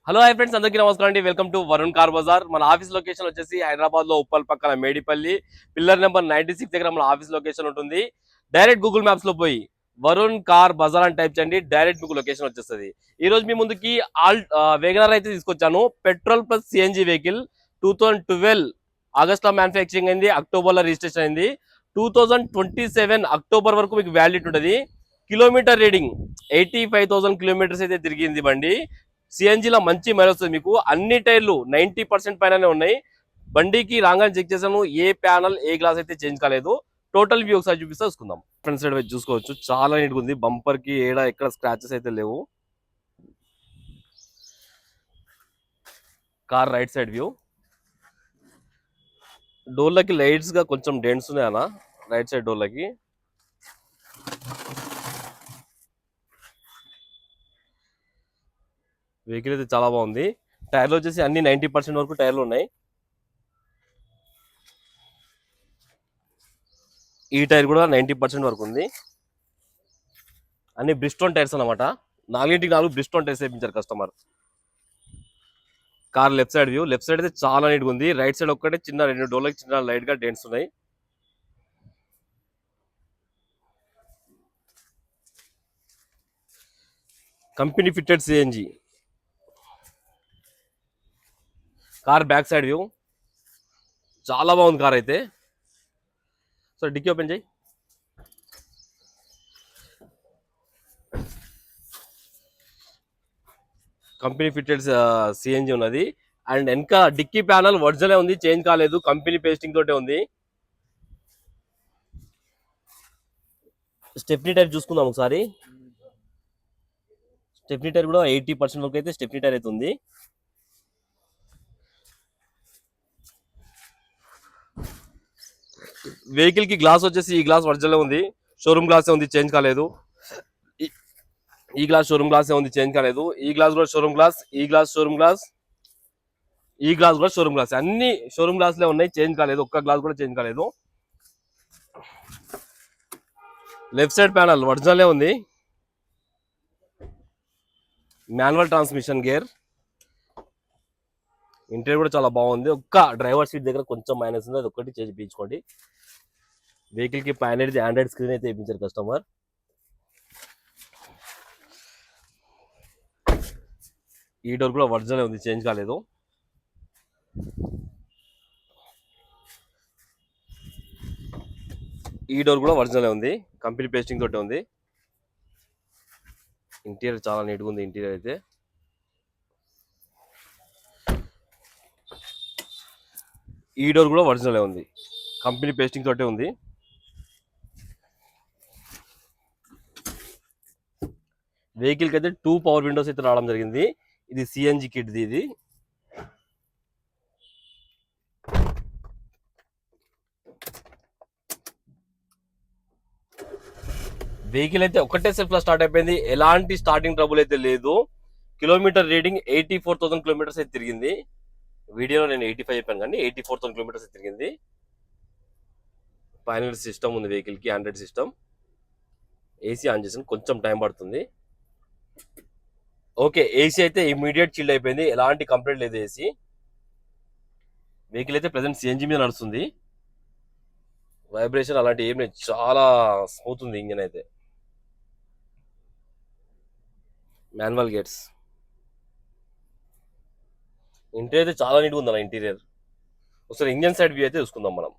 Hello hi friends, అందరికీ నమస్కారం అండి. Welcome to Varun car Bazar. మన ఆఫీస్ లొకేషన్ వచ్చేసి హైదరాబాద్ లో ఉప్పల్ పక్కన మేడిపల్లి పిల్లర్ నెంబర్ 96 దగ్గర మన ఆఫీస్ లొకేషన్ ఉంటుంది. డైరెక్ట్ గూగుల్ మ్యాప్స్ లో పోయి వరుణ్ కార్ బజార్ అని టైప్ చేయండి, డైరెక్ట్ మీకు లొకేషన్ వచ్చేస్తుంది. ఈ రోజు మీ ముందుకి వేగనర్ అయితే తీసుకొచ్చాను. Petrol plus CNG vehicle 2012 August లో మ్యానుఫ్యాక్చరింగ్ అయింది, అక్టోబర్ లో రిజిస్ట్రేషన్ అయింది. 2027 అక్టోబర్ వరకు మీకు వ్యాలిడిటీ ఉంటుంది. కిలోమీటర్ రీడింగ్ 85,000 కిలోమీటర్స్ అయితే తిరిగింది బండి. సిఎన్జిలో మంచి మైలేజ్ వస్తుంది మీకు. అన్ని టైర్లు 90% పైననే ఉన్నాయి. బండికి రాగానే చెక్ చేసాను, ఏ ప్యానల్ ఏ గ్లాస్ అయితే చేంజ్ కాలేదు. టోటల్ వ్యూ ఒకసారి చూపిస్తా చూసుకుందాం. ఫ్రంట్ సైడ్ వైపు చూసుకోవచ్చు, చాలా నీట్గా ఉంది. బంపర్ కి ఎక్కడ స్క్రాచెస్ అయితే లేవు. కార్ రైట్ సైడ్ వ్యూ, డోర్లకి లైట్స్ గా కొంచెం డెంట్స్ ఉన్నాయి అన్న, రైట్ సైడ్ డోర్లకి. వెహికల్ అయితే చాలా బాగుంది. టైర్లు వచ్చేసి అన్ని 90% వరకు టైర్లు ఉన్నాయి. ఈ టైర్ కూడా 90% వరకు ఉంది. అన్ని బ్రిస్టోన్ టైర్స్ అనమాట. 4x4 బ్రిస్టోన్ టైర్స్ వేయించారు customer. Car left side view, left side అయితే చాలా నీట్గా ఉంది. రైట్ సైడ్ ఒక్కటే చిన్న 2 డోర్లకి చిన్న లైట్ గా డెంట్స్ ఉన్నాయి. Company fitted CNG. Car back side view, చాలా బాగుంది కార్ అయితే. సో డిక్కీ ఓపెన్ చేయి. కంపెనీ ఫిట్టెడ్ సిఎన్జి ఉన్నది. అండ్ వెనక డిక్కీ ప్యానల్ ఒరిజినల్ ఉంది, చేంజ్ కాలేదు. కంపెనీ పేస్టింగ్ తోటే ఉంది. స్టెప్నీ టైర్ చూసుకుందాం ఒకసారి. స్టెప్నీ టైర్ కూడా 80% వరకు అయితే స్టెప్నీ టైర్ అయితే ఉంది. వెహికల్ కి గ్లాస్ వచ్చేసి ఈ గ్లాస్ ఒరిజినల్ ఉంది, షోరూమ్ గ్లాస్ ఉంది, చేంజ్ కాలేదు. ఈ గ్లాస్ షోరూమ్ గ్లాస్ ఉంది, చేంజ్ కాలేదు. ఈ గ్లాస్ కూడా షోరూమ్ గ్లాస్, ఈ గ్లాస్ షోరూమ్ గ్లాస్, ఈ గ్లాస్ కూడా షోరూమ్ గ్లాస్. అన్ని షోరూమ్ గ్లాస్ లే ఉన్నాయి, చేంజ్ కాలేదు. ఒక్క గ్లాస్ కూడా చేంజ్ కాలేదు. లెఫ్ట్ సైడ్ ప్యానల్ ఒరిజినలే ఉంది. Manual transmission gear. ఇంటీరియర్ కూడా చాలా బాగుంది. ఒక్క డ్రైవర్ సీట్ దగ్గర కొంచెం మైనస్ ఉంది, అది ఒక్కటి చేసి పీచుకోండి. వెహికల్ కి పైన ఆండ్రాయిడ్ స్క్రీన్ అయితే వేయించారు కస్టమర్. ఈ డోర్ కూడా ఒరిజినల్ ఉంది, చేంజ్ కాలేదు. ఈ డోర్ కూడా ఒరిజినల్ ఉంది, కంపెనీ పేస్టింగ్ తోటే ఉంది. ఇంటీరియర్ చాలా నీట్గా ఉంది. ఇంటీరియర్ అయితే ఈ డోర్ కూడా ఒరిజినల్ ఉంది, కంపెనీ పేస్టింగ్ తోటే ఉంది. వెహికల్ కి అయితే 2 పవర్ విండోస్ అయితే రావడం జరిగింది. ఇది సిఎన్జి కిట్ ఇది. వెహికల్ అయితే ఒకటే సెల్ఫ్ లో స్టార్ట్ అయిపోయింది, ఎలాంటి స్టార్టింగ్ ట్రబుల్ అయితే లేదు. కిలోమీటర్ రీడింగ్ 84,000 కిలోమీటర్స్ అయితే తిరిగింది. వీడియోలో నేను 85 చెప్పాను కానీ 84,000 కిలోమీటర్స్ అయితే తిరిగింది. ఫైనల్ సిస్టమ్ ఉంది వెహికల్ కి, ఆండ్రాయిడ్ సిస్టమ్. ఏసీ ఆన్ చేసాను, కొంచెం టైం పడుతుంది. ఓకే, ఏసీ అయితే ఇమీడియట్ చిల్డ్ అయిపోయింది, ఎలాంటి కంప్లైంట్ లేదు. ఏసీ వెహికల్ అయితే ప్రెసెంట్ సిఎన్జి మీద నడుస్తుంది. వైబ్రేషన్ అలాంటి ఏం లేదు, చాలా స్మూత్ ఉంది ఇంజన్ అయితే. Manual gates. ఇంటీరియర్ అయితే చాలా నీట్గా ఉంది అన్న ఇంటీరియర్. ఒకసారి ఇంజన్ సైడ్ వ్యూ అయితే చూసుకుందాం మనం.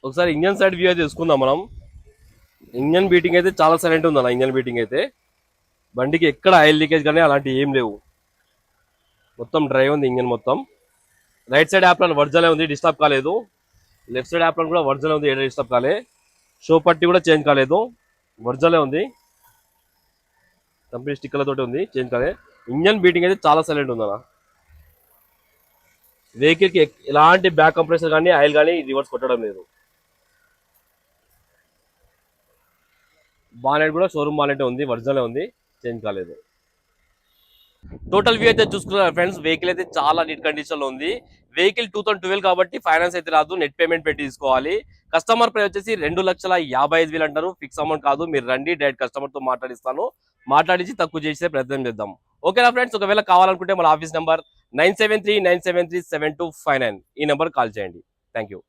ఒకసారి ఇంజన్ సైడ్ వ్యూ అయితే చూసుకుందాం మనం. ఇంజన్ బీటింగ్ అయితే చాలా సైలెంట్ ఉంది అన్న. ఇంజన్ బీటింగ్ అయితే బండికి ఎక్కడ ఆయిల్ లీకేజ్ కానీ అలాంటి ఏం లేవు, మొత్తం డ్రైవ్ ఉంది ఇంజన్ మొత్తం. రైట్ సైడ్ యాప్లాన్ ఒరిజినల్ ఉంది, డిస్టర్బ్ కాలేదు. లెఫ్ట్ సైడ్ యాప్లాన్ కూడా ఒరిజినల్ ఉంది, ఏదో డిస్టర్బ్ కాలే. షో పట్టి కూడా చేంజ్ కాలేదు, ఒరిజినల్ ఉంది. కంపెనీ స్టిక్కర్లతోటి ఉంది, చేంజ్ కాలే. ఇంజన్ బీటింగ్ అయితే చాలా సైలెంట్ ఉందన్న. వెహికల్ కి ఎలాంటి బ్యాక్ కంప్రెసర్ కానీ ఆయిల్ కానీ రివర్స్ కొట్టడం లేదు. బానెట్ కూడా షోరూమ్ బానెట్ ఉంది, ఒరిజినల్ ఉంది, చేంజ్ కాలేదు. టోటల్ వ్యూ అయితే చూసుకున్నారు ఫ్రెండ్స్. వెహికల్ అయితే చాలా నీట్ కండిషన్ లో ఉంది. వెహికల్ 2012 కాబట్టి ఫైనాన్స్ అయితే రాదు, నెట్ పేమెంట్ పెట్టి తీసుకోవాలి. కస్టమర్ ప్రైస్ వచ్చేసి 2,55,000 అంటారు. ఫిక్స్ అమౌంట్ కాదు, మీరు రండి డైరెక్ట్ కస్టమర్ తో మాట్లాడిస్తాను, మాట్లాడించి తక్కువ చేసే ప్రయత్నం చేద్దాం. ఓకేనా ఫ్రెండ్స్, ఒకవేళ కావాలనుకుంటే మన ఆఫీస్ నెంబర్ 9739737259 ఈ నెంబర్ కాల్ చేయండి. Thank you.